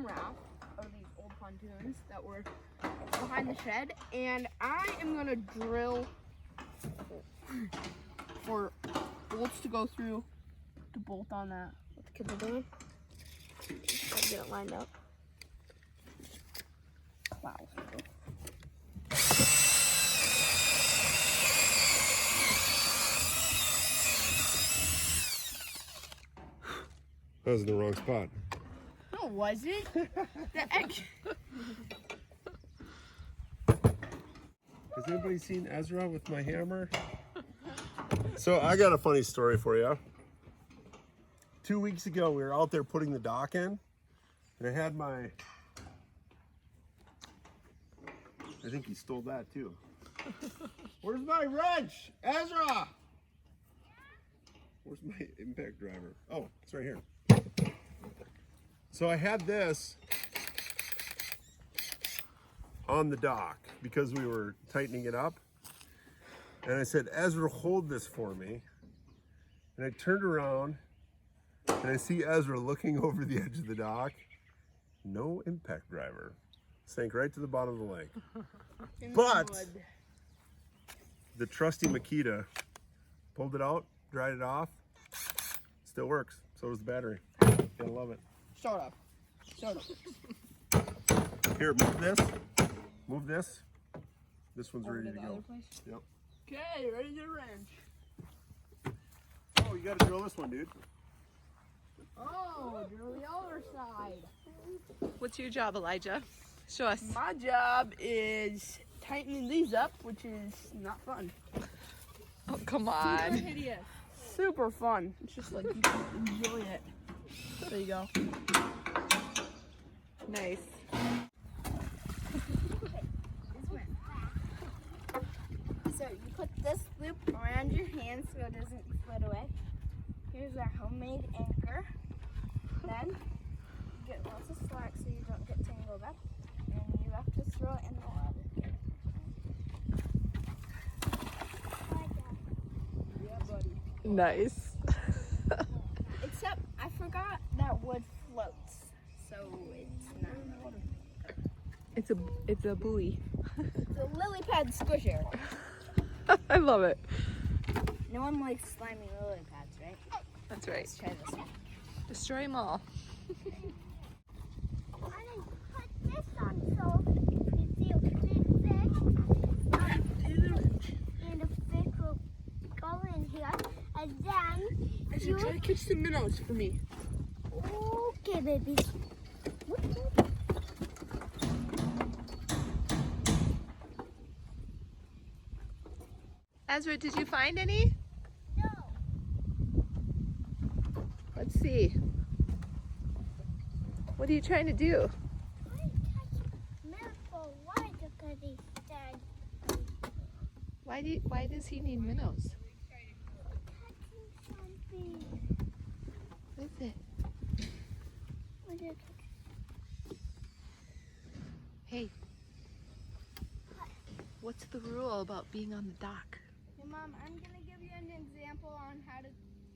swim raft of these old pontoons that were behind the shed, and I am gonna drill for bolts to go through to bolt on that. What the kids are doing? Gotta get it lined up. Wow. That was in the wrong spot. No, was it? The egg. Has anybody seen Ezra with my hammer? So I got a funny story for you. 2 weeks ago, we were out there putting the dock in, and I had my, I think he stole that too. Where's my wrench? Ezra! Where's my impact driver? Oh, it's right here. So I had this on the dock because we were tightening it up. And I said, Ezra, hold this for me. And I turned around and I see Ezra looking over the edge of the dock. No impact driver. Sank right to the bottom of the lake. But the trusty Makita pulled it out, dried it off. Still works. So does the battery. Gotta love it. Shut up. Shut up. Here, move this. Move this. This one's ready to go. Yep. Okay, ready to wrench. Oh, you gotta drill this one, dude. Oh, drill the other side. What's your job, Elijah? Show us. My job is tightening these up, which is not fun. Oh, come on. Hideous. Super fun. It's just like you can enjoy it. There you go. Nice. So you put this loop around your hand so it doesn't float away. Here's our homemade anchor. Then you get lots of slack so you don't get tangled up. And you have to throw it in the water. Yeah, buddy. Nice. Except I forgot that wood floats. So it's not really. It's a buoy. It's a lily pad squisher. I love it. No one likes slimy lily pads, right? That's right. Let's try this one. Destroy them all. I put this on so you can see a big fish. And a fish will go in here. And then I should try to catch some minnows for me. okay, baby. Ezra, did you find any? No. Let's see. What are you trying to do? I touch miracle water because he said Why does he need minnows? touching something. What is it? What is it? Hey. What's the rule about being on the dock? Hey, Mom, I'm going to give you an example on how to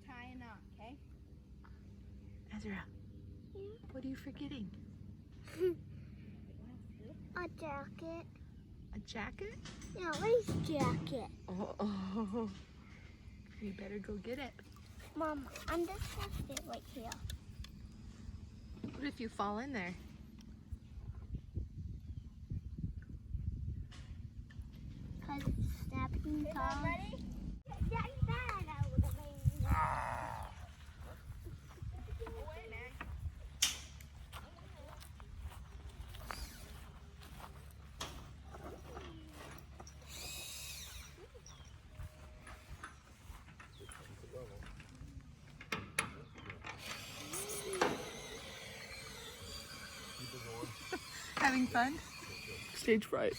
tie a knot, okay? Ezra, what are you forgetting? A jacket. A jacket? Yeah, lace jacket. Oh. You better go get it. Mom, I'm just going to sit right here. What if you fall in there? Because it's snapping time. Ready? Get that out of the way. Having fun? Stage fright.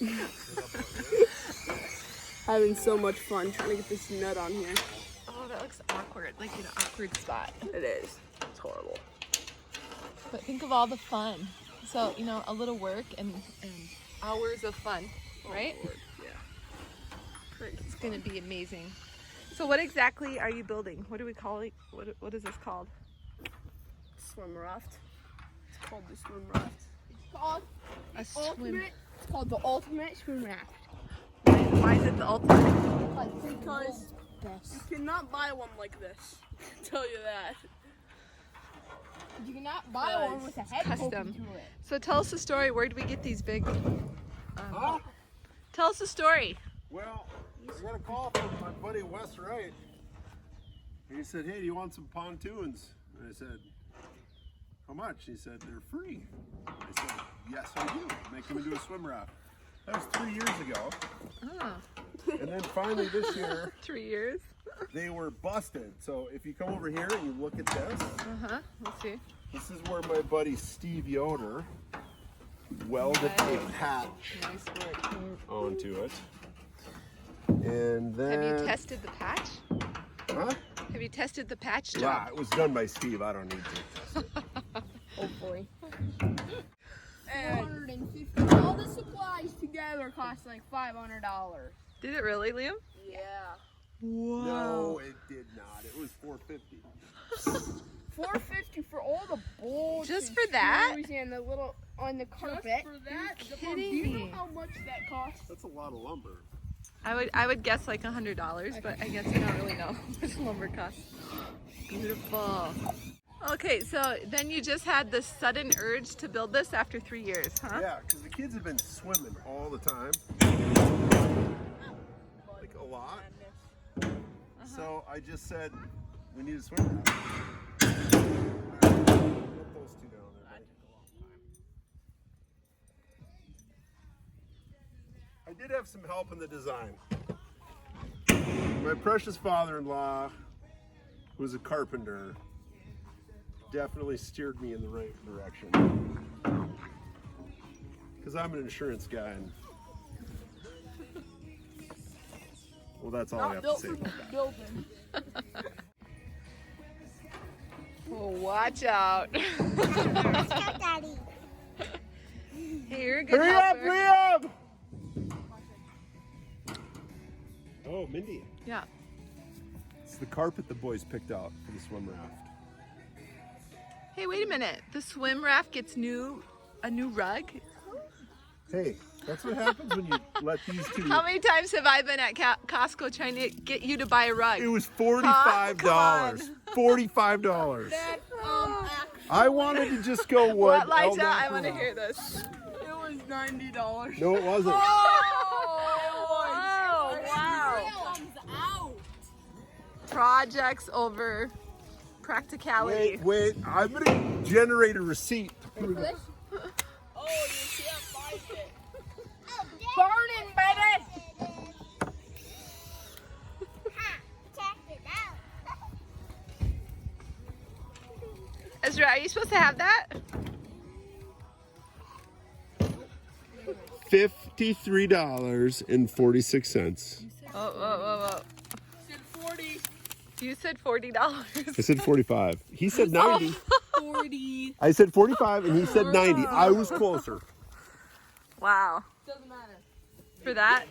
Having so much fun trying to get this nut on here. Oh, that looks awkward. Like an awkward spot. It is. It's horrible. But think of all the fun. So, you know, a little work and hours of fun, right? Oh, Lord. Yeah. It's going to be amazing. So what exactly are you building? What do we call it? What is this called? Swim raft. called the swim raft. It's called A swim. It's called the ultimate swim raft. Why is it the ultimate? Because you cannot buy one like this. I can tell you that. You cannot buy one with a head custom. poking through it. So tell us the story. Where did we get these big? Huh? Tell us the story. Well, I got a call from my buddy Wes Wright. And he said, hey, do you want some pontoons? And I said, how much? He said, they're free. I said, yes, I do. Make them into a swim raft. That was 3 years ago. Oh, And then finally this year, 3 years. they were busted. So if you come over here and you look at this, Let's see. this is where my buddy Steve Yoder welded a patch Nice work. onto it. And then... Have you tested the patch? Huh? Have you tested the patch Yeah, job? it was done by Steve. I don't need to test it. Hopefully. And $450. All the supplies together cost like $500. Did it really, Liam? Yeah. Whoa. No, it did not. It was $450. $450 for all the bolts. Just and for that? screws and the little on the carpet. Just for that? kidding Do you me? know how much that costs? That's a lot of lumber. I would guess like $100, but I guess I don't really know how much lumber costs. Beautiful. Okay, so then you just had this sudden urge to build this after 3 years, huh? Yeah, because the kids have been swimming all the time. Like a lot. So I just said, we need a swim raft. Put those two down there. I did have some help in the design. My precious father-in-law, who was a carpenter, definitely steered me in the right direction. Because I'm an insurance guy. And, well, that's all I have to say about that. Building. Oh, watch out. Daddy. Hey, you're a good Hurry up, helper. Liam! Oh, Mindy. Yeah. It's the carpet the boys picked out for the swim raft. Hey, wait a minute. The swim raft gets a new rug. Hey, that's what happens when you let these two... How many times have I been at Costco trying to get you to buy a rug? It was $45. Huh? $45. That, I wanted to just go What, Liza? Liza? I want to hear this. it was $90. No, it wasn't. Oh, wow. Comes out. Projects over practicality. Wait. I'm going to generate a receipt. Oh, you can't find it. Burning, baby! Check it out. Ezra, are you supposed to have that? $53.46. Oh. Said 40. You said $40. I said 45. He said 90. 40. I said 45 and he said 90. I was closer. Wow. Doesn't matter. For that?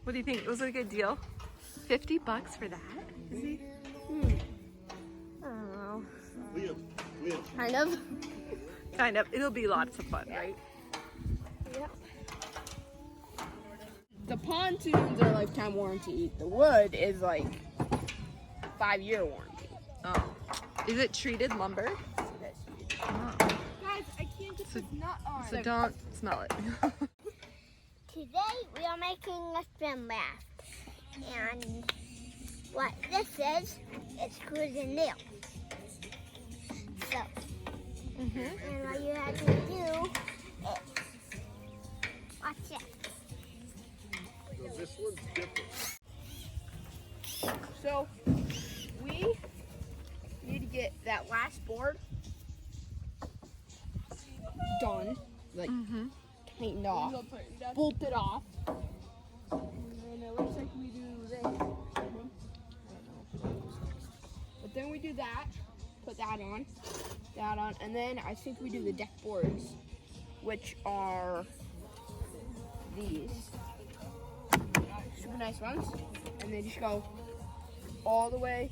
What do you think? Was it a good deal? $50 for that? Is he? Oh. Liam. Kind of. Kind of. It'll be lots of fun, right? Yep. The pontoons are lifetime warranty. The wood is like 5-year warranty. Oh. Is it treated lumber? Oh. Guys, I can't get this nut on. So don't smell it. Today we are making a swim raft. And what this is screws and nails. So, and what you have to do is, watch it. This one's different. So we need to get that last board done, like tightened off, bolted off, and then it looks like we do this. But then we do that, put that on, and then I think we do the deck boards, which are these. Super nice ones, and they just go all the way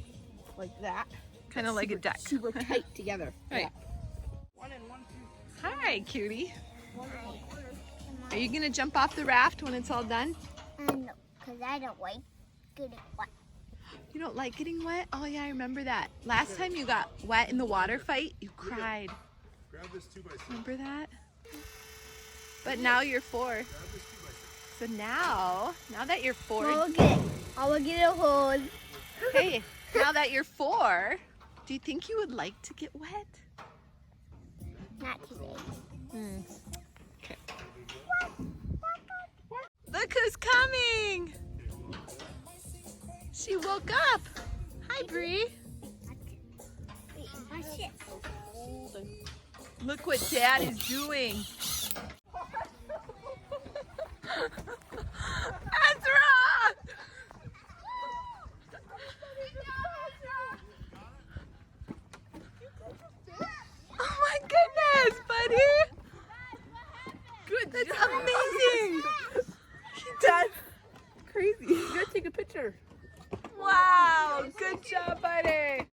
like that. Kind of like a deck. Super tight together. Right. Hi, cutie. Are you gonna jump off the raft when it's all done? No, because I don't like getting wet. You don't like getting wet? Oh yeah, I remember that. Last time you got wet in the water fight, you cried. Grab this 2x6. Remember that? But now you're 4. Grab this 2x6. So now that you're 4, I will get a hold. hey, now that you're 4, do you think you would like to get wet? Not today. Okay. Look who's coming! She woke up. Hi, Bree. Wait, watch it. Look what Dad is doing. Ezra! Oh my goodness, buddy! Good. That's amazing! That's crazy. You gotta take a picture. Wow! Good job, buddy!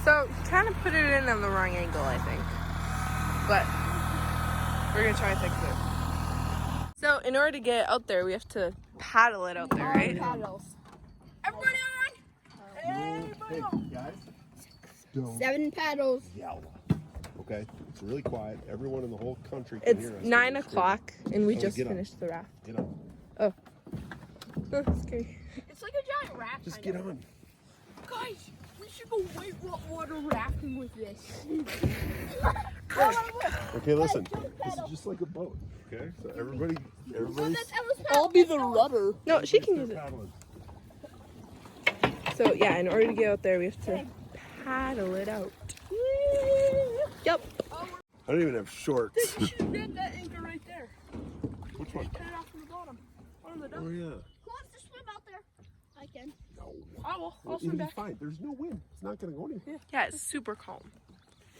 So, he kind of put it in on the wrong angle, I think. But, we're going to try and fix it. So, in order to get out there, we have to paddle it out there, right? Paddles. Everybody Hey, guys. Don't 7 paddles. yell. Okay? It's really quiet. Everyone in the whole country can It's hear us. 9 o'clock, and we Oh, just get up. finished the raft. Get on. Oh, scary. It's like a giant raft. Just kind get of. on. Guys, we should go whitewater rafting with this. Okay, listen. This is just like a boat. Okay? So everybody's I'll be the rudder. No, she can use it. paddling. So, yeah, in order to get out there, we have to paddle it out. Yep. I don't even have shorts. You should get that anchor right there. Which one? Cut it off from the bottom. On the dock. Oh, yeah. Who wants to swim out there? I can. No. I will. I'll It'll swim be back. fine. There's no wind. It's not going to go anywhere. Yeah, it's super calm.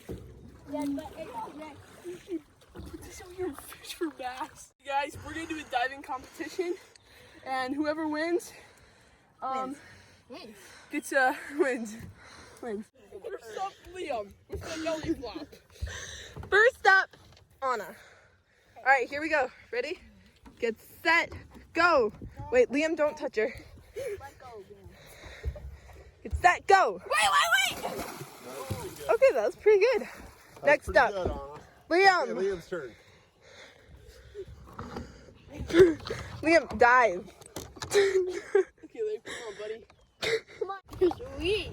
Yeah, but it's next. Put this on your fish for bass. Guys, we're gonna do a diving competition, and whoever wins, gets wins. First up, Liam with the belly flop. First up, Anna. All right, here we go. Ready? Get set, go. Wait, Liam, don't touch her. Let go. Get set, go. Wait! Okay, that was pretty good. That's Next pretty up, good, Anna. Liam. Okay, Liam's turn. Liam, dive. Okay, Liam, come on, buddy. Come on. Sweet.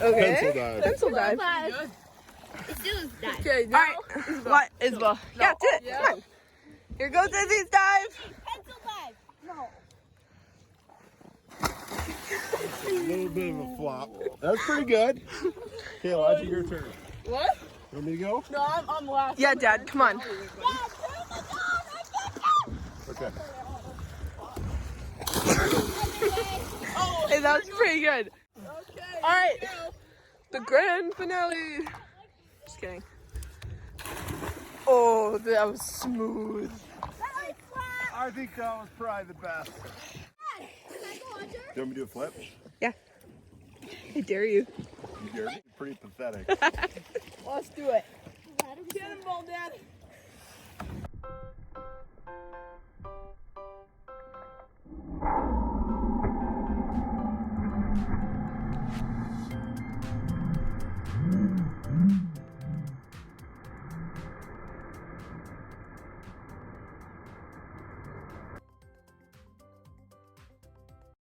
Okay. Pencil dive. Pencil dive. Good. It's still dive. Okay, All now. right. What, Isabel? Yeah, do it. Yeah. Come on. Here goes Izzy's dive. Pencil dive. No. A little bit of a flop. That's pretty good. Okay, Elijah, your turn. What? You want me to go? No, I'm last. Yeah, Dad, come on. Okay. Hey, that was pretty good. Okay. All right. The grand finale. Just kidding. Oh, that was smooth. I think that was probably the best. Do you want me to do a flip? Yeah. I dare you. You dare me? Pretty pathetic. Let's do it. Cannonball, Dad.